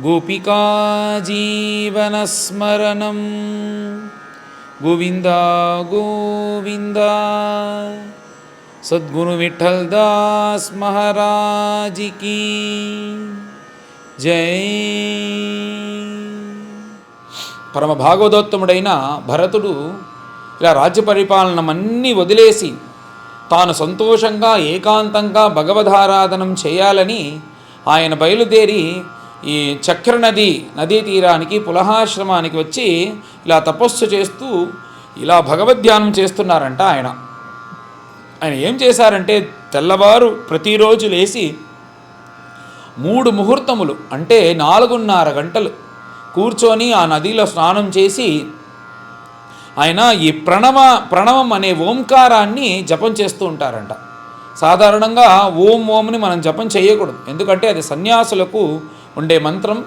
గోపికా జీవనస్మరణం Govinda Govinda. Sadhguru Vithal Das Maharaj key జై. పరమ భాగవతోత్తముడైన భరతుడు ఇలా రాజ్య పరిపాలనమన్నీ వదిలేసి తాను సంతోషంగా ఏకాంతంగా భగవదారాధనం చేయాలని ఆయన బయలుదేరి ఈ చక్ర నదీ తీరానికి పులహాశ్రమానికి వచ్చి ఇలా తపస్సు చేస్తూ ఇలా భగవద్ధ్యానం చేస్తున్నారంట. ఆయన ఏం చేశారంటే తెల్లవారు ప్రతిరోజు లేచి 3 ముహూర్తములు అంటే 4:30 గంటలు కూర్చొని ఆ నదిలో స్నానం చేసి ఆయన ఈ ప్రణవం అనే ఓంకారాన్ని జపం చేస్తూ ఉంటారంట. సాధారణంగా ఓంని మనం జపం చేయకూడదు, ఎందుకంటే అది సన్యాసులకు ఉండే మంత్రం.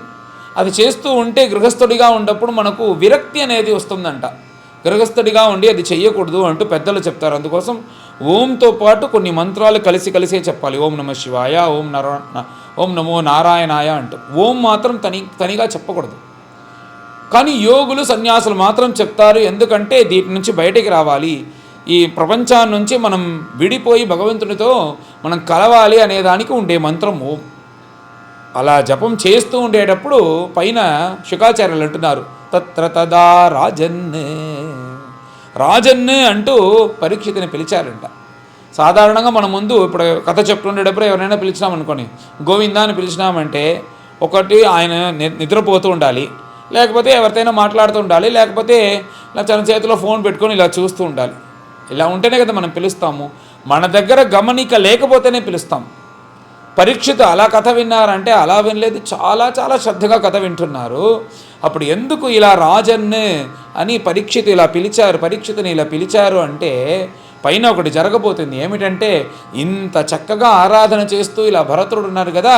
అది చేస్తూ ఉంటే గృహస్థుడిగా ఉన్నప్పుడు మనకు విరక్తి అనేది వస్తుందంట. గృహస్థుడిగా ఉండి అది చెయ్యకూడదు అంటూ పెద్దలు చెప్తారు. అందుకోసం ఓంతో పాటు కొన్ని మంత్రాలు కలిసే చెప్పాలి. ఓం నమ శివాయ, ఓం నమో నారాయణాయ అంటూ. ఓం మాత్రం తనిగా చెప్పకూడదు. కానీ యోగులు సన్యాసులు మాత్రం చెప్తారు, ఎందుకంటే దీని నుంచి బయటికి రావాలి, ఈ ప్రపంచాన్ని నుంచి మనం విడిపోయి భగవంతునితో మనం కలవాలి అనేదానికి ఉండే మంత్రం ఓం. అలా జపం చేస్తూ ఉండేటప్పుడు పైన శుకాచార్యులు అంటున్నారు, తత్ర తదా రాజన్ అంటూ పరీక్షితుని పిలిచారంట. సాధారణంగా మన ముందు ఇప్పుడు కథ చెప్తుండేటప్పుడు ఎవరైనా పిలిచినామనుకోని గోవిందా అని పిలిచినామంటే ఒకటి ఆయన నిద్రపోతూ ఉండాలి, లేకపోతే ఎవరితోనైనా మాట్లాడుతూ ఉండాలి, లేకపోతే ఇలా తన చేతిలో ఫోన్ పెట్టుకొని ఇలా చూస్తూ ఉండాలి. ఇలా ఉంటేనే కదా మనం పిలుస్తాము. మన దగ్గర గమనిక లేకపోతేనే పిలుస్తాం. పరీక్షితు అలా కథ విన్నారంటే అలా వినలేదు, చాలా చాలా శ్రద్ధగా కథ వింటున్నారు. అప్పుడు ఎందుకు ఇలా రాజన్ అని పరీక్షితుని ఇలా పిలిచారు అంటే పైన ఒకటి జరగబోతుంది. ఏమిటంటే ఇంత చక్కగా ఆరాధన చేస్తూ ఇలా భరతుడు ఉన్నారు కదా,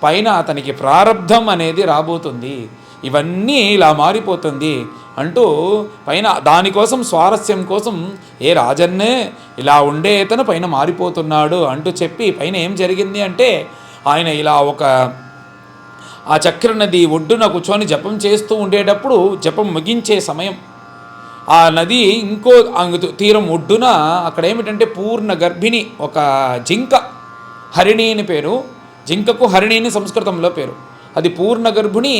పైన అతనికి ప్రారబ్ధం అనేది రాబోతుంది, ఇవన్నీ ఇలా మారిపోతుంది అంటూ పైన దానికోసం స్వారస్యం కోసం ఏ రాజన్నే ఇలా ఉండే ఇతను పైన మారిపోతున్నాడు అంటూ చెప్పి పైన ఏం జరిగింది అంటే ఆయన ఇలా ఆ చక్ర నది ఒడ్డున కూర్చొని జపం చేస్తూ ఉండేటప్పుడు జపం ముగించే సమయం ఆ నది ఇంకో తీరం ఒడ్డున అక్కడ ఏమిటంటే పూర్ణ గర్భిణి ఒక జింక, హరిణి అని పేరు. జింకకు హరిణి అని సంస్కృతంలో పేరు. అది పూర్ణ గర్భిణి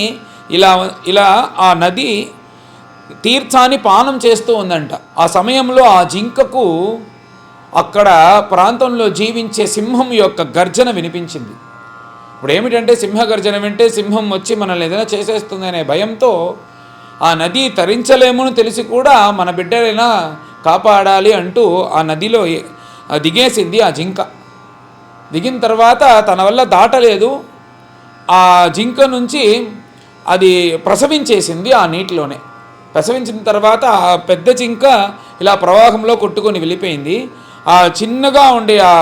ఇలా ఆ నది తీర్థాన్ని పానం చేస్తూ ఉందంట. ఆ సమయంలో ఆ జింకకు అక్కడ ప్రాంతంలో జీవించే సింహం యొక్క గర్జన వినిపించింది. ఇప్పుడు ఏమిటంటే సింహ గర్జన వింటే సింహం వచ్చి మనల్ని ఏదైనా చేసేస్తుంది అనే భయంతో ఆ నది తరించలేమని తెలిసి కూడా మన బిడ్డలైనా కాపాడాలి అంటూ ఆ నదిలో దిగేసింది ఆ జింక. దిగిన తర్వాత తన వల్ల దాటలేదు, ఆ జింక నుంచి అది ప్రసవించేసింది ఆ నీటిలోనే. ప్రసవించిన తర్వాత ఆ పెద్ద జింక ఇలా ప్రవాహంలో కొట్టుకొని వెళ్ళిపోయింది. ఆ చిన్నగా ఉండే ఆ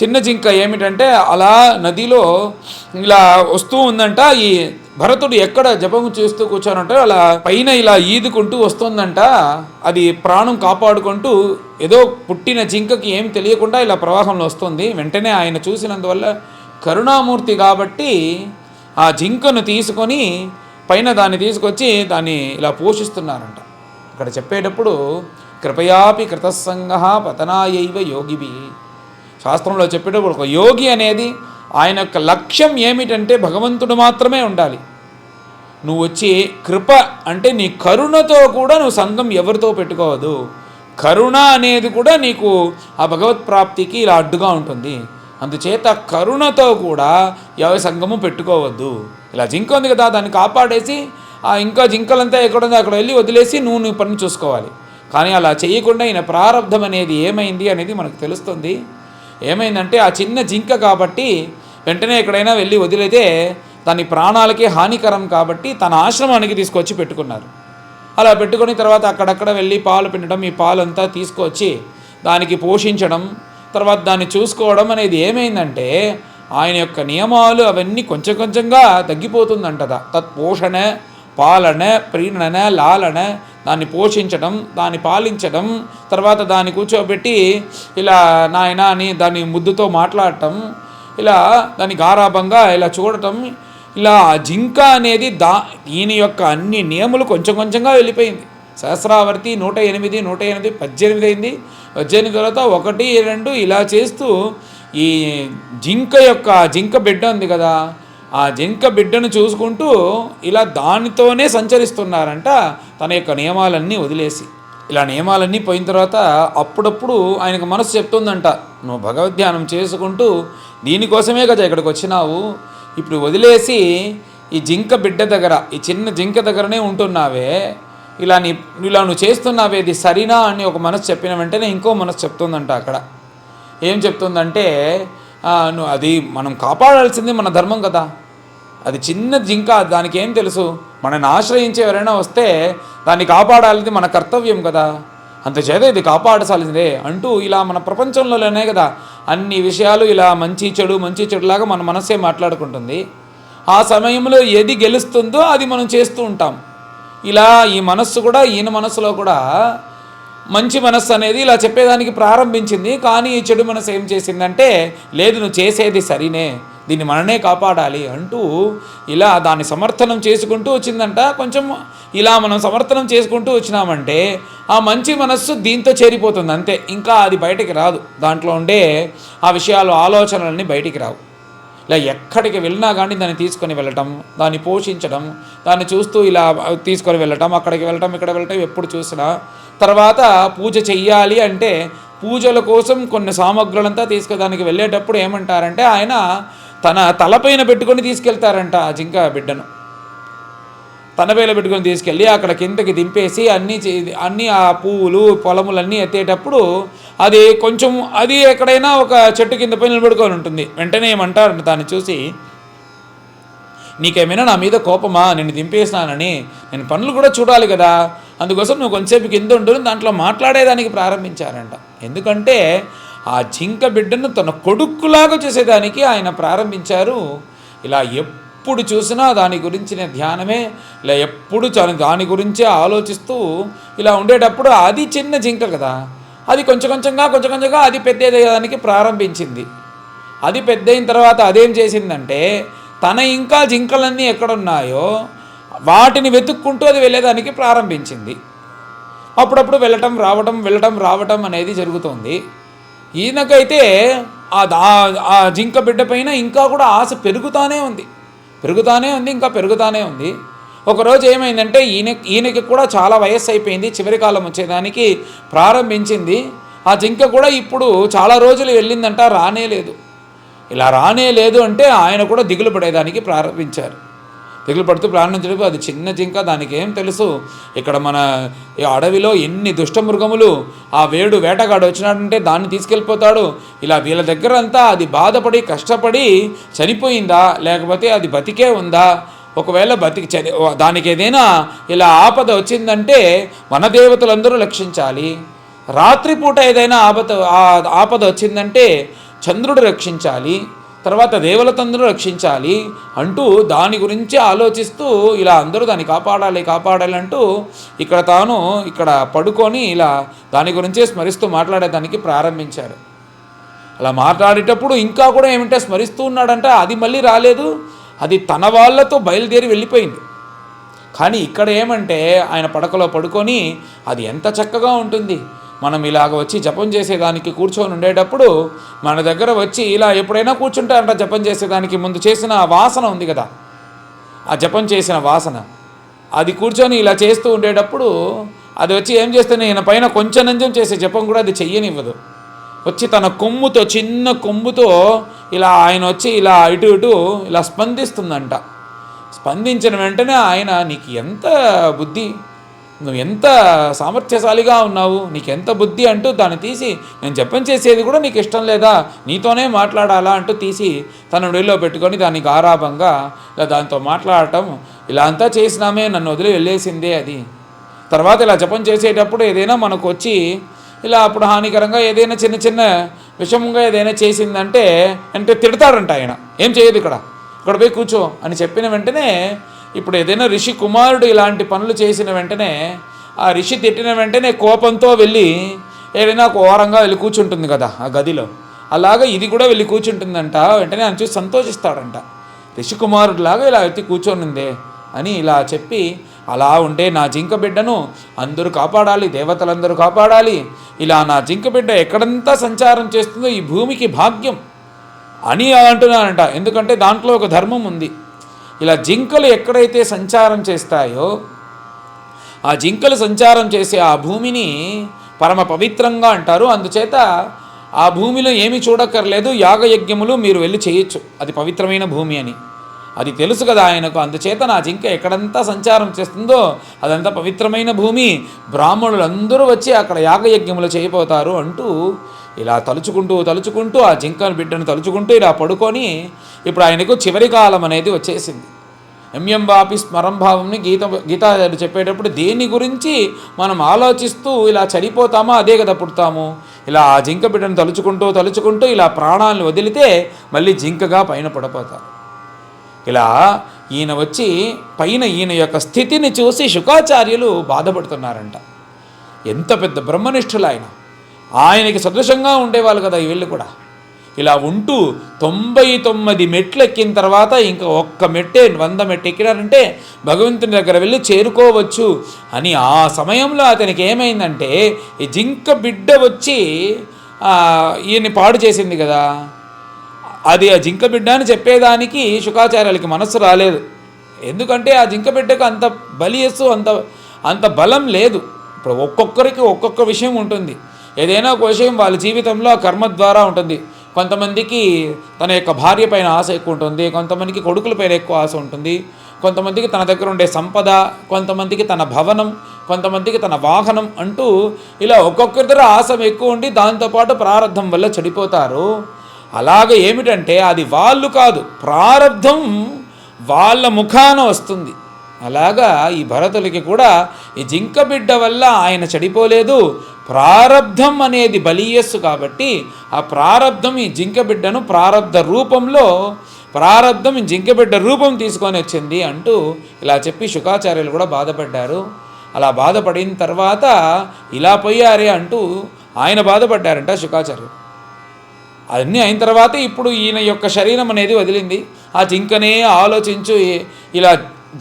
చిన్న జింక ఏమిటంటే అలా నదిలో ఇలా వస్తూ ఉందంట. ఈ భరతుడు ఎక్కడ జపం చేస్తూ కూర్చోనంటే అలా పైన ఇలా ఈదుకుంటూ వస్తుందంట. అది ప్రాణం కాపాడుకుంటూ ఏదో పుట్టిన జింకకి ఏం తెలియకుండా ఇలా ప్రవాహంలో వస్తుంది. వెంటనే ఆయన చూసినందువల్ల కరుణామూర్తి కాబట్టి ఆ జింకను తీసుకొని పైన దాన్ని తీసుకొచ్చి దాన్ని ఇలా పోషిస్తున్నారంట. ఇక్కడ చెప్పేటప్పుడు కృపయాపి కృతసంగ పతనాయైవ యోగిభి, శాస్త్రంలో చెప్పేటప్పుడు ఒక యోగి అనేది ఆయన యొక్క లక్ష్యం ఏమిటంటే భగవంతుడు మాత్రమే ఉండాలి. నువ్వు వచ్చి కృప అంటే నీ కరుణతో కూడా నువ్వు సంఘం ఎవరితో పెట్టుకోవద్దు. కరుణ అనేది కూడా నీకు ఆ భగవత్ ప్రాప్తికి ఇలా అడ్డుగా ఉంటుంది. అందుచేత కరుణతో కూడా ఎవరి సంఘము పెట్టుకోవద్దు. ఇలా జింక ఉంది కదా, దాన్ని కాపాడేసి ఇంకా జింకలంతా ఎక్కడుందో అక్కడ వెళ్ళి వదిలేసి నువ్వు పని చూసుకోవాలి. కానీ అలా చేయకుండా ఈయన ప్రారంధం అనేది ఏమైంది అనేది మనకు తెలుస్తుంది. ఏమైందంటే ఆ చిన్న జింక కాబట్టి వెంటనే ఎక్కడైనా వెళ్ళి వదిలేతే దాని ప్రాణాలకే హానికరం కాబట్టి తన ఆశ్రమానికి తీసుకొచ్చి పెట్టుకున్నారు. అలా పెట్టుకుని తర్వాత అక్కడక్కడ వెళ్ళి పాలు పిండడం, ఈ పాలంతా తీసుకొచ్చి దానికి పోషించడం, తర్వాత దాన్ని చూసుకోవడం అనేది ఏమైందంటే ఆయన యొక్క నియమాలు అవన్నీ కొంచెం కొంచెంగా తగ్గిపోతుందంట. తత్పోషణ, పాలన, ప్రీణన, లాలన, దాన్ని పోషించడం, దాన్ని పాలించడం, తర్వాత దాన్ని కూర్చోబెట్టి ఇలా నాయన అని దాన్ని ముద్దుతో మాట్లాడటం, ఇలా దాన్ని గారాభంగా ఇలా చూడటం, ఇలా ఆ జింక అనేది ఈయన యొక్క అన్ని నియములు కొంచెం కొంచెంగా వెళ్ళిపోయింది. సహస్రావర్తి 108, 108, 18 అయింది. 18 తర్వాత 1, 2 ఇలా చేస్తూ ఈ జింక బిడ్డ ఉంది కదా, ఆ జింక బిడ్డను చూసుకుంటూ ఇలా దానితోనే సంచరిస్తున్నారంట తన యొక్క నియమాలన్నీ వదిలేసి. ఇలా నియమాలన్నీ పోయిన తర్వాత అప్పుడప్పుడు ఆయనకు మనసు చెప్తుందంట, నువ్వు భగవద్ధ్యానం చేసుకుంటూ దీనికోసమే కదా ఇక్కడికి వచ్చినావు, ఇప్పుడు వదిలేసి ఈ జింక బిడ్డ దగ్గర, ఈ చిన్న జింక దగ్గరనే ఉంటున్నావే, ఇలా నువ్వు చేస్తున్నావే, ఇది సరినా అని ఒక మనసు చెప్పిన వెంటనే ఇంకో మనసు చెప్తుందంట. అక్కడ ఏం చెప్తుందంటే, నువ్వు అది మనం కాపాడాల్సింది మన ధర్మం కదా, అది చిన్న జింక, దానికి ఏం తెలుసు, మనని ఆశ్రయించే ఎవరైనా వస్తే దాన్ని కాపాడాలి, మన కర్తవ్యం కదా, అంతచేత ఇది కాపాడాల్సిందే అంటూ ఇలా మన ప్రపంచంలోనే కదా అన్ని విషయాలు ఇలా మంచి చెడులాగా మన మనస్సే మాట్లాడుకుంటుంది. ఆ సమయంలో ఏది గెలుస్తుందో అది మనం చేస్తూ ఉంటాం. ఇలా ఈ మనస్సు కూడా, ఈయన మనస్సులో కూడా మంచి మనస్సు అనేది ఇలా చెప్పేదానికి ప్రారంభించింది. కానీ ఈ చెడు మనసు ఏం చేసిందంటే, లేదు నువ్వు చేసేది సరినే, దీన్ని మననే కాపాడాలి అంటూ ఇలా దాన్ని సమర్థనం చేసుకుంటూ వచ్చిందంట. కొంచెం ఇలా మనం సమర్థనం చేసుకుంటూ వచ్చినామంటే ఆ మంచి మనస్సు దీంతో చేరిపోతుంది అంతే, ఇంకా అది బయటికి రాదు. దాంట్లో ఉండే ఆ విషయాలు, ఆలోచనలన్నీ బయటికి రావు. ఇలా ఎక్కడికి వెళ్ళినా కానీ దాన్ని తీసుకొని వెళ్ళటం, దాన్ని పోషించడం, దాన్ని చూస్తూ ఇలా తీసుకొని వెళ్ళటం, అక్కడికి వెళ్ళటం, ఇక్కడ వెళ్ళటం ఎప్పుడు చూసినా. తర్వాత పూజ చెయ్యాలి అంటే పూజల కోసం కొన్ని సామగ్రులంతా తీసుకెళ్ళడానికి వెళ్ళేటప్పుడు ఏమంటారంటే, ఆయన తన తలపైన పెట్టుకొని తీసుకెళ్తారంట ఆ జింక బిడ్డను. తనపైన పెట్టుకొని తీసుకెళ్ళి అక్కడ కిందకి దింపేసి అన్నీ ఆ పువ్వులు పొలములన్నీ ఎత్తేటప్పుడు అది కొంచెం, అది ఎక్కడైనా ఒక చెట్టు కింద పైన నిలబడుకొని ఉంటుంది. వెంటనే ఏమంటారంట దాన్ని చూసి, నీకేమైనా నా మీద కోపమా, నేను దింపేసినానని, నేను పనులు కూడా చూడాలి కదా, అందుకోసం నువ్వు కొంచెంసేపు కింద ఉండు, దాంట్లో మాట్లాడేదానికి ప్రారంభించారంట. ఎందుకంటే ఆ జింక బిడ్డను తన కొడుకులాగా చేసేదానికి ఆయన ప్రారంభించారు. ఇలా ఎప్పుడు చూసినా దాని గురించిన ధ్యానమే, ఇలా ఎప్పుడు దాని గురించే ఆలోచిస్తూ ఇలా ఉండేటప్పుడు అది చిన్న జింక కదా, అది కొంచెం కొంచెంగా అది పెద్దయ్యేదానికి ప్రారంభించింది. అది పెద్దయిన తర్వాత అదేం చేసిందంటే, తన ఇంకా జింకలన్నీ ఎక్కడున్నాయో వాటిని వెతుక్కుంటూ అది వెళ్ళేదానికి ప్రారంభించింది. అప్పుడప్పుడు వెళ్ళటం రావటం అనేది జరుగుతుంది. ఈయనకైతే ఆ జింక బిడ్డ పైన ఇంకా కూడా ఆశ పెరుగుతానే ఉంది, ఇంకా పెరుగుతానే ఉంది. ఒకరోజు ఏమైందంటే, ఈయనకి కూడా చాలా వయస్సు అయిపోయింది, చివరి కాలం వచ్చేదానికి ప్రారంభించింది. ఆ జింక కూడా ఇప్పుడు చాలా రోజులు వెళ్ళిందంట, రానేలేదు. ఇలా రానేలేదు అంటే ఆయన కూడా దిగులు పడేదానికి ప్రారంభించారు. దిగులు పడుతూ ప్రారంభించడం, అది చిన్న జింక, దానికి ఏం తెలుసు, ఇక్కడ మన ఈ అడవిలో ఎన్ని దుష్టమృగములు, ఆ వేటగాడు వచ్చినాడంటే దాన్ని తీసుకెళ్ళిపోతాడు. ఇలా వీళ్ళ దగ్గర అంతా అది బాధపడి కష్టపడి చనిపోయిందా, లేకపోతే అది బతికే ఉందా, ఒకవేళ దానికి ఏదైనా ఇలా ఆపద వచ్చిందంటే వనదేవతలందరూ రక్షించాలి, రాత్రిపూట ఏదైనా ఆపద వచ్చిందంటే చంద్రుడు రక్షించాలి, తర్వాత దేవతలందరూ రక్షించాలి అంటూ దాని గురించి ఆలోచిస్తూ ఇలా అందరూ దాన్ని కాపాడాలి అంటూ ఇక్కడ పడుకొని ఇలా దాని గురించే స్మరిస్తూ మాట్లాడేదానికి ప్రారంభించారు. అలా మాట్లాడేటప్పుడు ఇంకా కూడా ఏమంటే స్మరిస్తూ ఉన్నాడంట, అది మళ్ళీ రాలేదు, అది తన వాళ్ళతో బయలుదేరి వెళ్ళిపోయింది. కానీ ఇక్కడ ఏమంటే ఆయన పడకలో పడుకొని అది ఎంత చక్కగా ఉంటుంది. మనం ఇలాగ వచ్చి జపం చేసేదానికి కూర్చొని ఉండేటప్పుడు మన దగ్గర వచ్చి ఇలా ఎప్పుడైనా కూర్చుంటారంట, జపం చేసేదానికి ముందు చేసిన వాసన ఉంది కదా, ఆ జపం చేసిన వాసన, అది కూర్చొని ఇలా చేస్తూ ఉండేటప్పుడు అది వచ్చి ఏం చేస్తుంది, ఈయన పైన కొంచెం నంజం చేసే జపం కూడా అది చెయ్యనివ్వదు. వచ్చి తన కొమ్ముతో, చిన్న కొమ్ముతో ఇలా ఆయన వచ్చి ఇలా ఇటు ఇలా స్పందిస్తుందంట. స్పందించిన వెంటనే ఆయన, నీకు ఎంత బుద్ధి, నువ్వు ఎంత సామర్థ్యశాలిగా ఉన్నావు, నీకెంత బుద్ధి అంటూ దాన్ని తీసి, నేను జపం చేసేది కూడా నీకు ఇష్టం లేదా, నీతోనే మాట్లాడాలా అంటూ తీసి తన ఒడిలో పెట్టుకొని దాన్ని గారాభంగా దాంతో మాట్లాడటం, ఇలా అంతా చేసినామే, నన్ను వదిలి వెళ్ళేసిందే అది. తర్వాత ఇలా జపం చేసేటప్పుడు ఏదైనా మనకు వచ్చి ఇలా అప్పుడు హానికరంగా ఏదైనా చిన్న విషమంగా ఏదైనా చేసిందంటే తిడతాడంట ఆయన, ఏం చేయదు ఇక్కడ పోయి కూర్చో అని చెప్పిన వెంటనే, ఇప్పుడు ఏదైనా ఋషి కుమారుడు ఇలాంటి పనులు చేసిన వెంటనే ఆ ఋషి తిట్టిన వెంటనే కోపంతో వెళ్ళి ఏదైనా ఒక ఓరంగా వెళ్ళి కూర్చుంటుంది కదా ఆ గదిలో, అలాగా ఇది కూడా వెళ్ళి కూర్చుంటుందంట. వెంటనే ఆయన చూసి సంతోషిస్తాడంట. ఋషికుమారుడిలాగా ఇలా ఎత్తి కూర్చొనిందే అని ఇలా చెప్పి, అలా ఉంటే నా జింక బిడ్డను అందరూ కాపాడాలి, దేవతలందరూ కాపాడాలి, ఇలా నా జింక బిడ్డ ఎక్కడంతా సంచారం చేస్తుందో ఈ భూమికి భాగ్యం అని అంటున్నానంట. ఎందుకంటే దాంట్లో ఒక ధర్మం ఉంది. ఇలా జింకలు ఎక్కడైతే సంచారం చేస్తాయో ఆ జింకలు సంచారం చేసే ఆ భూమిని పరమ పవిత్రంగా అంటారు. అందుచేత ఆ భూమిలో ఏమి చూడక్కర్లేదు, యాగయజ్ఞములు మీరు వెళ్ళి చేయొచ్చు, అది పవిత్రమైన భూమి అని అది తెలుసు కదా ఆయనకు. అందుచేత నా జింక ఎక్కడంతా సంచారం చేస్తుందో అదంతా పవిత్రమైన భూమి, బ్రాహ్మణులందరూ వచ్చి అక్కడ యాగయజ్ఞములు చేయబోతారు అంటూ ఇలా తలుచుకుంటూ ఆ జింకను బిడ్డను తలుచుకుంటూ ఇలా పడుకొని ఇప్పుడు ఆయనకు చివరి కాలం అనేది వచ్చేసింది. ఎంఎం వాపి స్మరంభావంని గీతా చెప్పేటప్పుడు దేని గురించి మనం ఆలోచిస్తూ ఇలా చనిపోతామో అదే కదా పుడతాము. ఇలా ఆ జింక బిడ్డను తలుచుకుంటూ ఇలా ప్రాణాలను వదిలితే మళ్ళీ జింకగా పైన పడిపోతారు. ఇలా ఈయన వచ్చి పైన ఈయన యొక్క స్థితిని చూసి శుకాచార్యులు బాధపడుతున్నారంట. ఎంత పెద్ద బ్రహ్మనిష్ఠులు ఆయనకి సదృశంగా ఉండేవాళ్ళు కదా వీళ్ళు కూడా. ఇలా ఉంటూ 99 మెట్లు ఎక్కిన తర్వాత ఇంకా ఒక్క మెట్టే 100 మెట్లు ఎక్కినారంటే భగవంతుని దగ్గర వెళ్ళి చేరుకోవచ్చు అని. ఆ సమయంలో అతనికి ఏమైందంటే ఈ జింక బిడ్డ వచ్చి ఈయన్ని పాడు చేసింది కదా, అది ఆ జింక బిడ్డ అని చెప్పేదానికి శుకాచార్యులకి మనస్సు రాలేదు. ఎందుకంటే ఆ జింక బిడ్డకు అంత బలియస్సు అంత బలం లేదు. ఇప్పుడు ఒక్కొక్కరికి ఒక్కొక్క విషయం ఉంటుంది. ఏదైనా ఒక విషయం వాళ్ళ జీవితంలో ఆ కర్మ ద్వారా ఉంటుంది. కొంతమందికి తన యొక్క భార్య పైన ఆశ ఎక్కువ ఉంటుంది, కొంతమందికి కొడుకుల పైన ఎక్కువ ఆశ ఉంటుంది, కొంతమందికి తన దగ్గర ఉండే సంపద, కొంతమందికి తన భవనం, కొంతమందికి తన వాహనం అంటూ ఇలా ఒక్కొక్కరి దగ్గర ఆశ ఎక్కువ ఉండి దాంతోపాటు ప్రారంధం వల్ల చెడిపోతారు. అలాగే ఏమిటంటే అది వాళ్ళు కాదు, ప్రారంధం వాళ్ళ ముఖాన వస్తుంది. అలాగా ఈ భరతులకి కూడా ఈ జింక బిడ్డ వల్ల ఆయన చెడిపోలేదు. ప్రారబ్ధం అనేది బలీయస్సు కాబట్టి ఆ ప్రారబ్ధం ఈ జింక బిడ్డను ప్రారబ్ధ రూపంలో ప్రారబ్ధం ఈ జింక బిడ్డ రూపం తీసుకొని వచ్చింది అంటూ ఇలా చెప్పి శుకాచార్యులు కూడా బాధపడ్డారు. అలా బాధపడిన తర్వాత ఇలా పోయారే అంటూ ఆయన బాధపడ్డారంట శుకాచార్యులు. అన్నీ అయిన తర్వాత ఇప్పుడు ఈయన యొక్క శరీరం అనేది వదిలింది. ఆ జింకనే ఆలోచించు ఇలా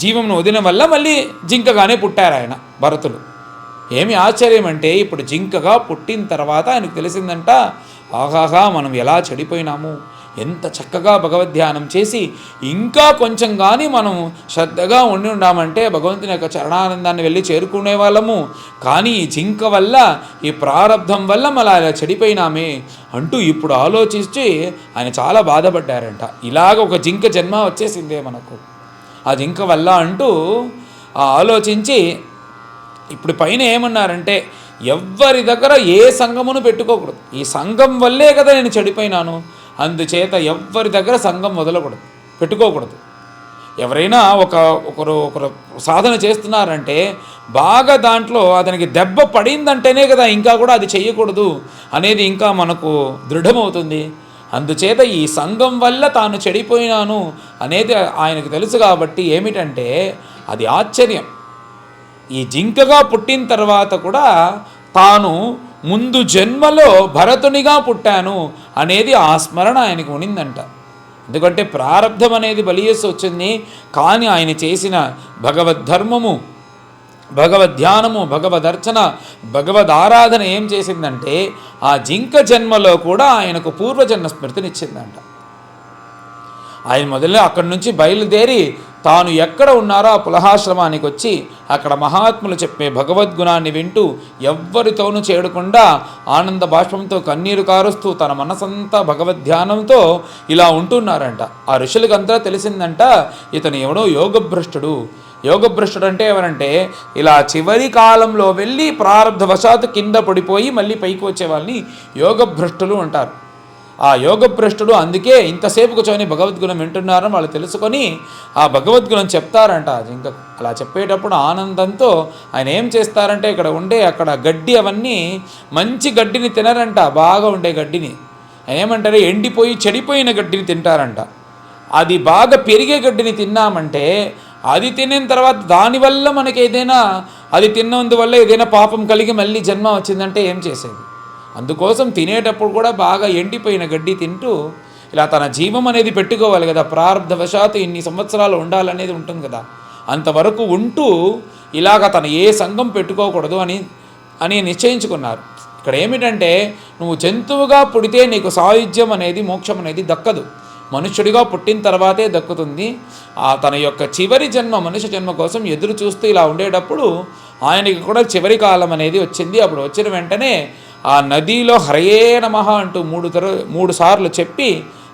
జీవంను వదిలిన వల్ల మళ్ళీ జింకగానే పుట్టారు ఆయన భరతులు. ఏమి ఆశ్చర్యం అంటే ఇప్పుడు జింకగా పుట్టిన తర్వాత ఆయనకు తెలిసిందంట, ఆహాహా మనం ఎలా చెడిపోయినాము, ఎంత చక్కగా భగవద్ధ్యానం చేసి ఇంకా కొంచెం కానీ మనం శ్రద్ధగా ఉండి ఉన్నామంటే భగవంతుని యొక్క చరణానందాన్ని వెళ్ళి చేరుకునే వాళ్ళము. కానీ ఈ జింక వల్ల ఈ ప్రారబ్ధం వల్ల మళ్ళీ ఇలా చెడిపోయినామే అంటూ ఇప్పుడు ఆలోచించి ఆయన చాలా బాధపడ్డారంట. ఇలాగ ఒక జింక జన్మ వచ్చేసిందే మనకు ఆ జింక వల్ల అంటూ ఆలోచించి ఇప్పుడు పైన ఏమన్నారంటే ఎవ్వరి దగ్గర ఏ సంఘమును పెట్టుకోకూడదు, ఈ సంఘం వల్లే కదా నేను చెడిపోయినాను, అందుచేత ఎవ్వరి దగ్గర సంఘం పెట్టుకోకూడదు. ఎవరైనా ఒకరు సాధన చేస్తున్నారంటే బాగా దాంట్లో అతనికి దెబ్బ పడిందంటేనే కదా ఇంకా కూడా అది చెయ్యకూడదు అనేది ఇంకా మనకు దృఢమవుతుంది. అందుచేత ఈ సంఘం వల్ల తాను చెడిపోయినాను అనేది ఆయనకు తెలుసు కాబట్టి ఏమిటంటే అది ఆశ్చర్యం. ఈ జింకగా పుట్టిన తర్వాత కూడా తాను ముందు జన్మలో భరతునిగా పుట్టాను అనేది ఆ స్మరణ ఆయనకు ఉనిందంట. ఎందుకంటే ప్రారబ్ధం అనేది బలియస్సు వచ్చింది, కానీ ఆయన చేసిన భగవద్ధర్మము, భగవద్ధ్యానము, భగవదర్చన, భగవద్ ఆరాధన ఏం చేసిందంటే ఆ జింక జన్మలో కూడా ఆయనకు పూర్వజన్మ స్మృతినిచ్చిందంట. ఆయన మొదలు అక్కడి నుంచి బయలుదేరి తాను ఎక్కడ ఉన్నారో ఆ పులహాశ్రమానికి వచ్చి అక్కడ మహాత్ములు చెప్పే భగవద్గుణాన్ని వింటూ ఎవ్వరితోనూ చేడకుండా ఆనంద బాష్పంతో కన్నీరు కారుస్తూ తన మనసంతా భగవద్ధ్యానంతో ఇలా ఉంటున్నారంట. ఆ ఋషులకంతా తెలిసిందంట ఇతను ఎవడో యోగభ్రష్టుడు అంటే ఎవరంటే ఇలా చివరి కాలంలో వెళ్ళి ప్రారంధవశాత్తు కింద పడిపోయి మళ్ళీ పైకి వచ్చే వాళ్ళని యోగభ్రష్టులు అంటారు. ఆ యోగభ్రష్టుడు అందుకే ఇంతసేపు కూర్చొని భగవద్గుణం వింటున్నారని వాళ్ళు తెలుసుకొని ఆ భగవద్గుణం చెప్తారంట. ఇంకా అలా చెప్పేటప్పుడు ఆనందంతో ఆయన ఏం చేస్తారంటే అక్కడ గడ్డి అవన్నీ మంచి గడ్డిని తినరంట, బాగా ఉండే గడ్డిని. ఆయన ఏమంటారు, ఎండిపోయి చెడిపోయిన గడ్డిని తింటారంట. అది బాగా పెరిగే గడ్డిని తిన్నామంటే అది తినిన తర్వాత దానివల్ల మనకి ఏదైనా అది తిన్నందువల్ల ఏదైనా పాపం కలిగి మళ్ళీ జన్మ వచ్చిందంటే ఏం చేసేది. అందుకోసం తినేటప్పుడు కూడా బాగా ఎండిపోయిన గడ్డి తింటూ ఇలా తన జీవం అనేది పెట్టుకోవాలి కదా, ప్రారంధవశాత్తు ఇన్ని సంవత్సరాలు ఉండాలనేది ఉంటుంది కదా, అంతవరకు ఉంటూ ఇలాగ తను ఏ సంఘం పెట్టుకోకూడదు అని నిశ్చయించుకున్నారు. ఇక్కడ ఏమిటంటే నువ్వు జంతువుగా పుడితే నీకు సాయుధ్యం అనేది, మోక్షం అనేది దక్కదు. మనుష్యుడిగా పుట్టిన తర్వాతే దక్కుతుంది. తన యొక్క చివరి జన్మ, మనుష్య జన్మ కోసం ఎదురు చూస్తూ ఇలా ఉండేటప్పుడు ఆయనకి కూడా చివరి కాలం అనేది వచ్చింది. అప్పుడు వచ్చిన వెంటనే ఆ నదిలో హరయే నమః అంటూ 3 సార్లు చెప్పి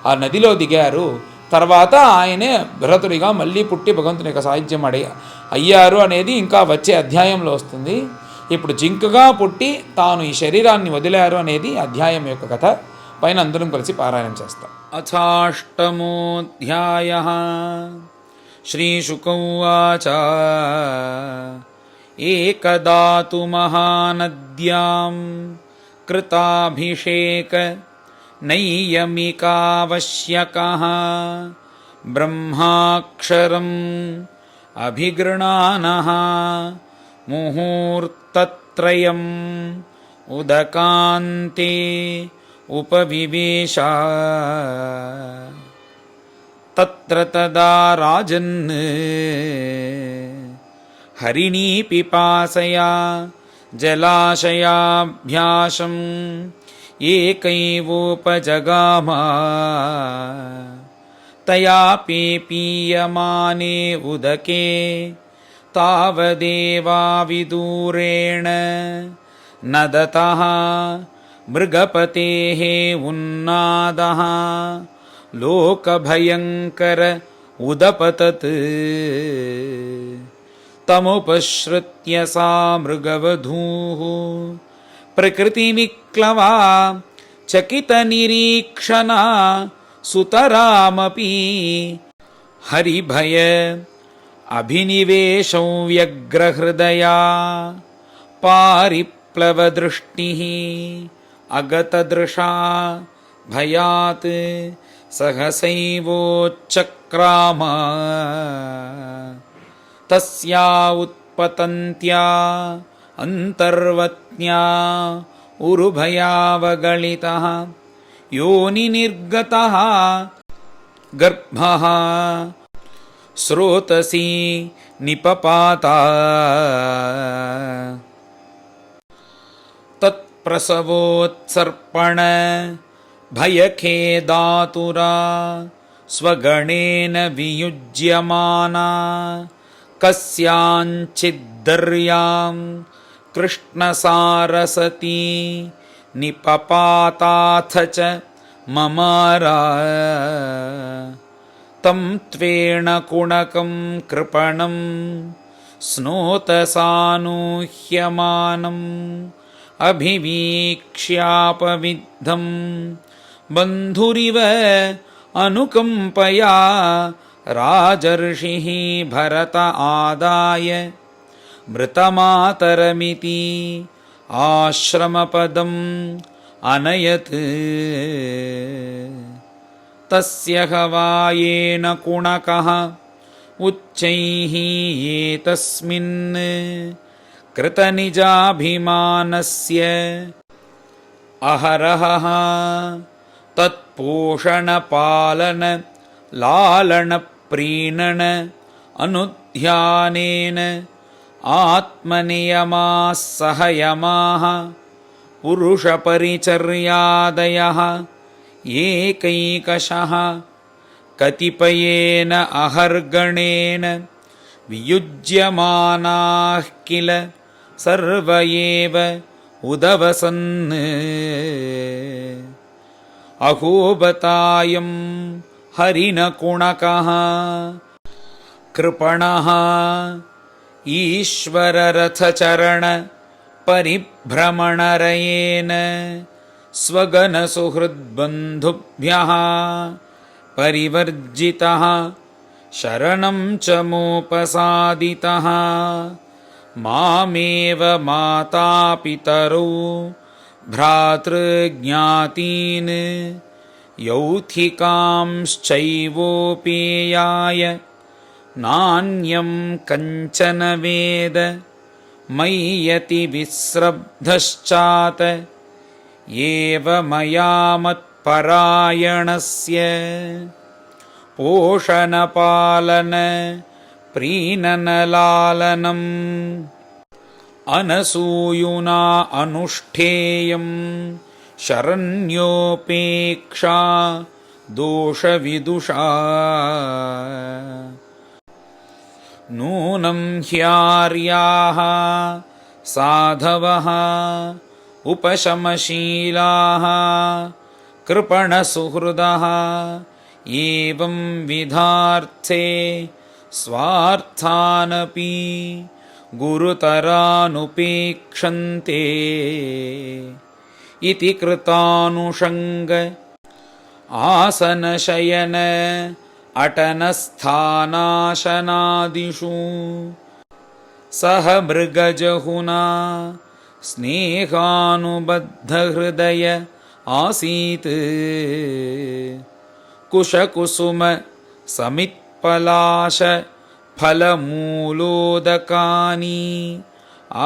ఆ నదిలో దిగారు. తర్వాత ఆయనే భరతుడిగా మళ్ళీ పుట్టి భగవంతుని యొక్క సాహిత్యం అయ్యారు అనేది ఇంకా వచ్చే అధ్యాయంలో వస్తుంది. ఇప్పుడు జింకగా పుట్టి తాను ఈ శరీరాన్ని వదిలారు అనేది అధ్యాయం యొక్క కథ. పైన అందరం కలిసి పారాయణం చేస్తాం. అథాష్టమోऽధ్యాయః. శ్రీశుక ఉవాచ. ఏకదాతు మహానద్యాం కృతాభిషేక నైయమికావశ్యకః బ్రహ్మాక్షరం అభిగృణానః ముహూర్తత్రయం ఉదకాంతే ఉపవివేశ. తత్ర తదా రాజన్ హరిణీ పిపాసయా జలాశయాభ్యాసం ఏకైవోపజగామ. తయా పీయమానే ఉదకే తావదేవా విదూరేణ నదతః మృగపతేః ఉన్నాదః లోకభయంకర ఉదపతత్. తముపశ్రుత్య సా మృగవధూః ప్రకృతిమిక్లవా చకితనిరీక్షణ సుతరామపి హరిభయ అభినివేశం వ్యగ్రహృదయా పారిప్లవదృష్టిః అగతదృశా భయాత్ సహసైవోచ్చక్రామ. తస్యా ఉత్పతంత్యా అంతర్వత్న్యా ఉరుభయావగళితః యోనినిర్గతః గర్భః స్రోతసి నిపపాత. తత్ప్రసవోత్సర్పణ భయఖేదాతురా స్వగణేన వియుజ్యమానా కస్యాంచిద్దర్యాం కృష్ణసారసతి నిపపాతాథ చ మమారా. తం త్వేణ కుణకం కృపణం స్నోతసానూహ్యమానం అభివీక్ష్యాపవిద్ధం బంధురివ అనుకంపయా రాజర్షిః భరత ఆదాయ మృతమాతరమితి ఆశ్రమపదం అనయత్. తస్య హవాయేన కుణకః ఉచ్చైః ఏతస్మిన్ కృతనిజాభిమానస్య అహరహః తత్పోషణపాలన లాలన ప్రీణన అనుధ్యానేన ఆత్మనియమాః సహయమాః పురుషపరిచర్యాదయః ఏకైకశః కతిపయేన అహర్గణేన వియుజ్యమానాః కిల సర్వ ఏవ ఉదవసన్. అహోబతాయం హరిణకుణకః కృపణః ఈశ్వరరథచరణ పరిభ్రమణరయేన స్వగణసుహృద్బంధుభ్యః పరివర్జితః శరణం చ మోపసాదితః. మామేవ మాతాపితరౌ భ్రాతృజ్ఞాతీన్ యౌథికాంశ్చైవోపేయాయ నాన్యం కంచన వేద మయ్యతి విశ్రబ్ధశ్చాత ఏవ మయా మత్వ परायणस्य पोषणपालन प्रीणनलालनम् अनसूयुना अनुष्ठेयं शरण्योपेक्षा दोषविदुषा नूनं ह्यार्याः साधवः उपशमशीलाः कृपणसुहृदः एवं विधार्थे स्वार्थानपि गुरुतरानुपेक्षन्ते इति कृतानुषङ्ग आसनशयन अटनस्थानाशनादिषु सह मृगजहुना स्नेहानुबद्धहृदय आसीत् कुशकुसुम समित्पलाश फलमूलोदकानि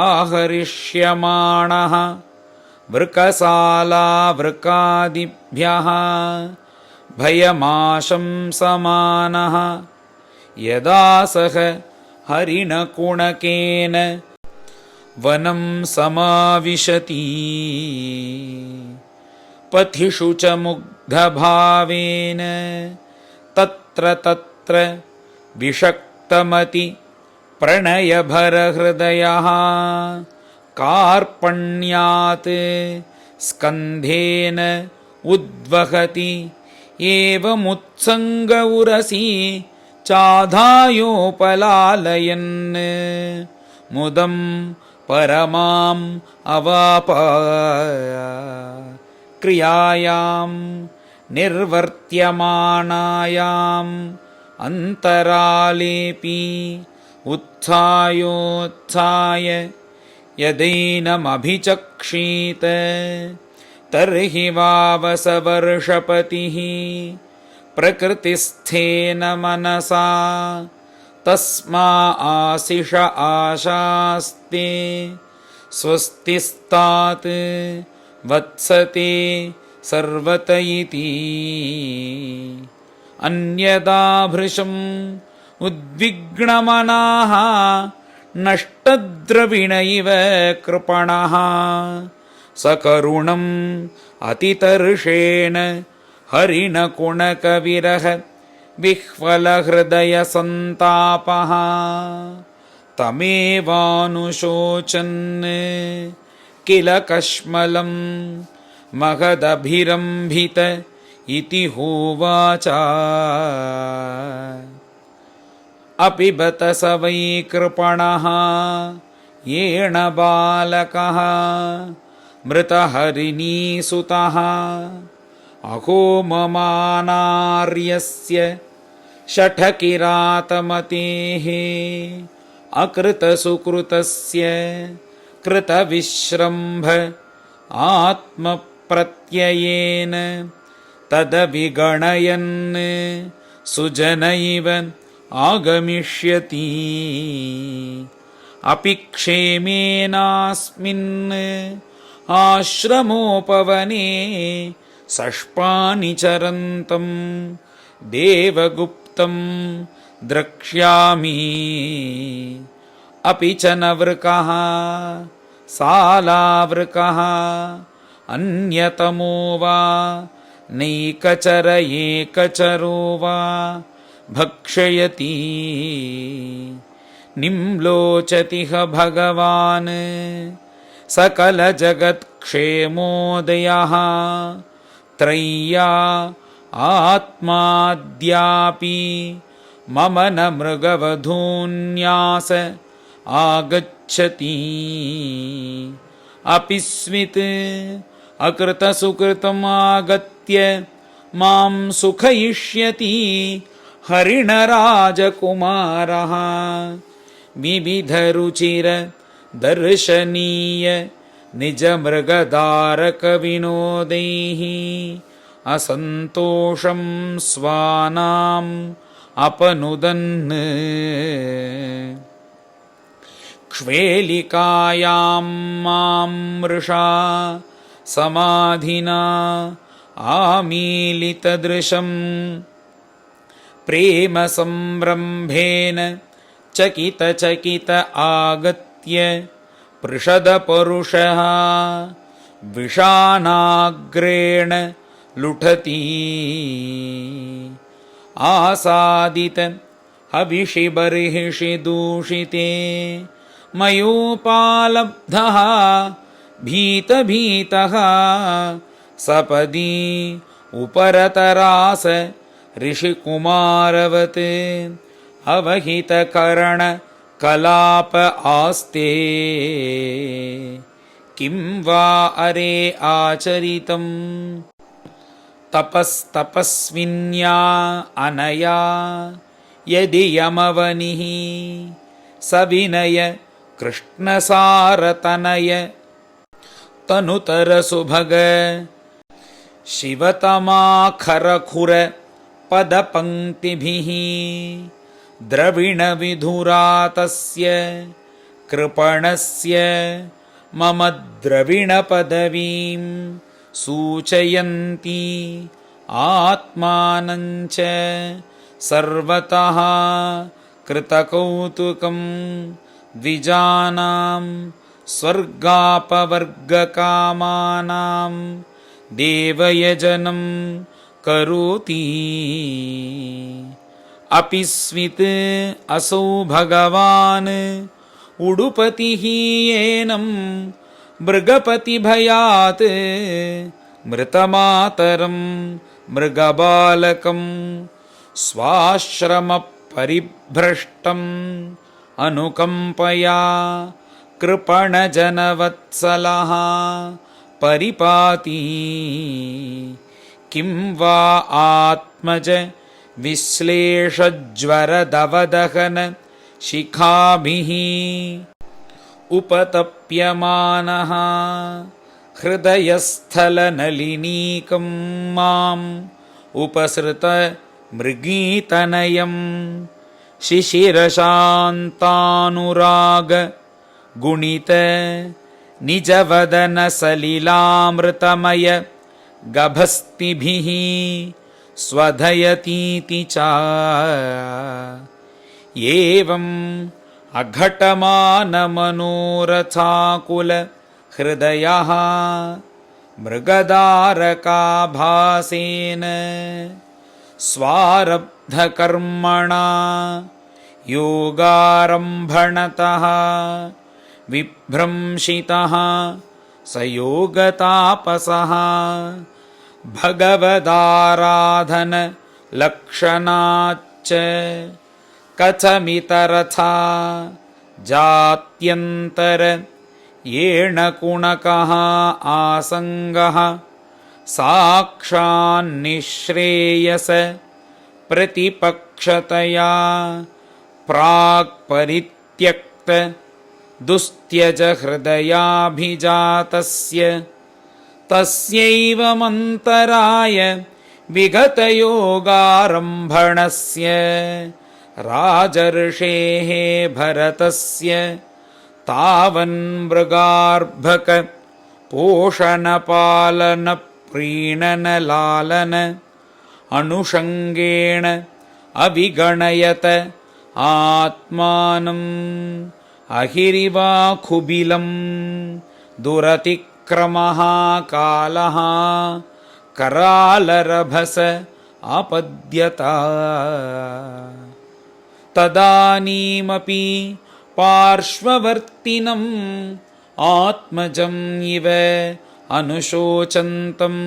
आहरिष्यमाणः वृकसालावृकादिभ्यः भयमाशंसमानः यदा सह हरिणकुणकेन वनं समाविशति पथिषु च मुग्धभावेन तत्र तत्र विषक्तमति प्रणयभरहृदयः कार्पण्यात् स्कन्धेन उद्वहति एवमुत्सङ्ग उरसि चाधायोपलालयन् मुदं परमाम् अवाप क्रियायां निर्वर्त्यमाणायाम् अन्तरालेऽपि उत्थायोत्थाय यदैनमभिचक्षीत तर्हि वावसवर्षपतिः प्रकृतिस्थेन मनसा तस्मा आशिष आशास्ते स्वस्तिस्तात् वत्सते सर्वत इति अन्यदा भृशम् उद्विग्नमनाः नष्टद्रविण इव कृपणः सकरुणम् अतितर्षेण हरिणकुणकविरह विह्वलहृदयसन्तापः तमेवानुशोचन् किल कश्मलं महदभिरम्भित इति होवाच अपि बत स वै कृपणः येण बालकः मृतहरिणीसुतः अहो ममानार्यस्य शठकिरातमतेः अकृतसुकृतस्य कृतविश्रम्भ आत्मप्रत्ययेन तदविगणयन् सुजन इव आगमिष्यति अपि क्षेमेनास्मिन् आश्रमोपवने सष्पानि चरन्तं देवगुप्तं द्रक्ष्यामि अपि च नवृकः सालावृकः अन्यतमो वा नैकचर एकचरो वा भक्षयति निम्लोचतिह भगवान् सकलजगत्क्षेमोदयः त्रय्या आत्माद्यापि मम न मृगवधून्यास आगच्छति अपि स्मित् अकृतसुकृतमागत्य मां सुखयिष्यति हरिणराजकुमारः विविधरुचिर दर्शनीय निजमृगदारकविनोदैः असन्तोषं स्वानाम् अपनुदन् क्ष्वेलिकायां मां मृषा समाधिना आमीलितदृशं प्रेम संरम्भेन चकित आगत्य पृषदपरुषः विषानाग्रेण लुठति आसादित हविषि बर्हिषि दूषिते मयोपालब्धः भीतः सपदी उपरतरास ऋषिकुमारवत् अवहितकर्ण कलाप आस्ते किं वा अरे आचरितम् तपस्तपस्विन्या अनया यदि यमवनिः सविनय कृष्णसारतनय तनुतरसुभग शिवतमाखरखुर पदपङ्क्तिभिः द्रविणविधुरातस्य कृपणस्य मम द्रविणपदवीं सूचयन्ती आत्मानञ्च सर्वतः कृतकौतुकं द्विजानां स्वर्गापवर्गकामानां देवयजनं करोति अपि स्वित् असौ भगवान् उडुपतिः येनं मृगपतिभयात् मृतमातरं मृगबालकं स्वाश्रमपरिभ्रष्टम् अनुकम्पया कृपणजनवत्सलः परिपाति किं वा आत्मज विश्लेषज्वरदवदहन शिखाभिः उपतप्यमानः हृदयस्थलनलिनीकं माम् उपसृत मृगीतनयं शिशिरशान्तानुराग गुणित निजवदन सलिलामृतमय गभस्तिभिः स्वधयतीति च एवम् अघटमानमनोरथाकुल हृदयः मृगदारकाभासेन स्वारब्धकर्मणा योगारम्भणतः विभ्रंशितः स योगतापसः भगवदाराधन लक्षणाच्च कथमितरथा जात्यन्तर येण कुणकः आसङ्गः साक्षान्निःश्रेयस प्रतिपक्षतया प्राक्परित्यक्त दुस्त्यज हृदयाभिजातस्य तस्यैवमन्तराय विगतयोगारम्भणस्य राजर्षेः भरतस्य तावन्मृगार्भक पोषणपालन प्रीणन लालन अनुषङ्गेण अविगणयत आत्मानम् अहिरिवाखुबिलं दुरतिक्रमः कालः करालरभस आपद्यत तदानीमपि पार्श्ववर्तिनम् आत्मजम् इव अनुशोचन्तम्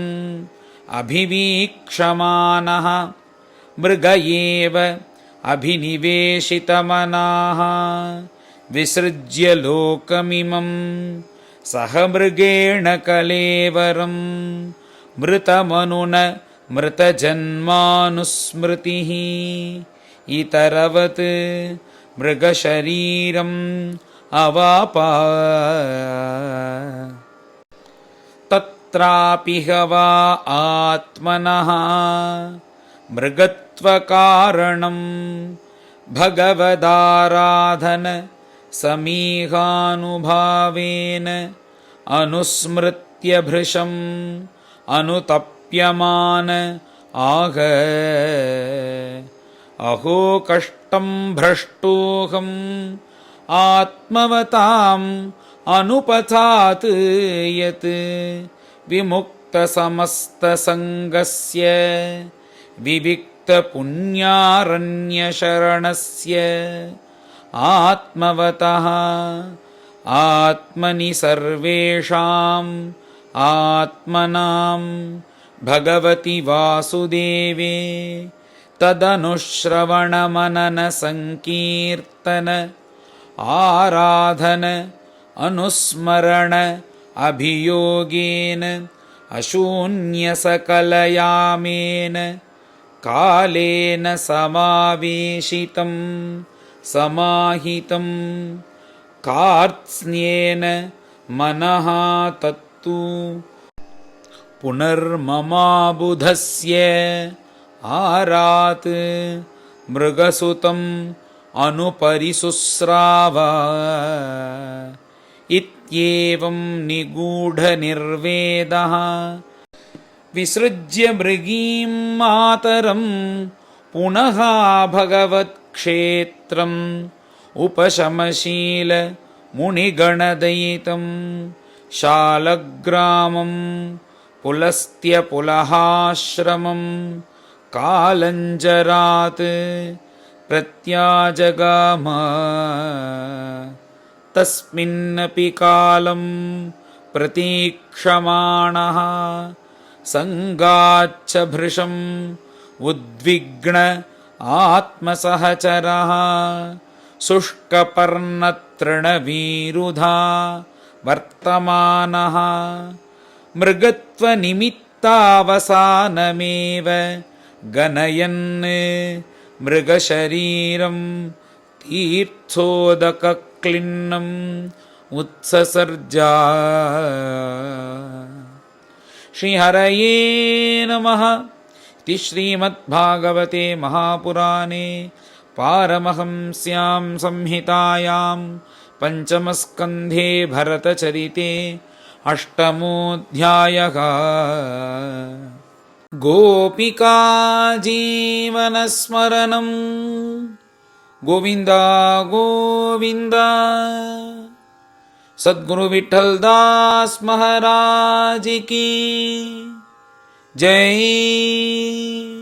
अभिवीक्षमानः मृग एव अभिनिवेशितमनाः विसृज्य लोकमिमं सह मृगेण कलेवरं मृतमनुन मृतजन्मानुस्मृतिः इतरवत् मृगशरीरम् अवापा तत्रापि वा आत्मनः मृगत्वकारणं भगवदाराधन समीहानुभावेन अनुस्मृत्य भृशम् अनुतप्त लिप्यमान आह अहो कष्टं भ्रष्टोऽहम् आत्मवताम् अनुपथात् यत् विमुक्तसमस्तसङ्गस्य विविक्तपुण्यारण्यशरणस्य आत्मवतः आत्मनि सर्वेषाम् आत्मनां भगवति वासुदेवे तदनुश्रवणमननसङ्कीर्तन आराधन अनुस्मरण अभियोगेन अशून्यसकलयामेन कालेन समावेशितं समाहितं कार्त्स्न्येन मनः तत्तु पुनर्ममाबुधस्य आरात् मृगसुतम् अनुपरिशुस्राव इत्येवं निगूढनिर्वेदः विसृज्य मृगीं मातरं पुनः भगवत्क्षेत्रम् उपशमशील मुनिगणदयितं शालग्रामं पुलस्त्यपुलहाश्रमं कालञ्जरात् प्रत्याजगाम तस्मिन्नपि कालं प्रतीक्षमाणः सङ्गाच्च भृशम् उद्विग्न आत्मसहचरः शुष्कपर्णतृणवीरुधा वर्तमानः मृगत्वनिमित्तावसानमेव गणयन् मृगशरीरं तीर्थोदकक्लिन्नम् उत्ससर्जा श्रीहरये नमः इति श्रीमद्भागवते महापुराणे पारमहंस्यां संहितायां पञ्चमस्कन्धे भरतचरिते अष्टमोऽध्यायः। गोपिका जीवनस्मरणं गोविन्द गोविन्द। सद्गुरु विठ्ठल दास महाराज की जय।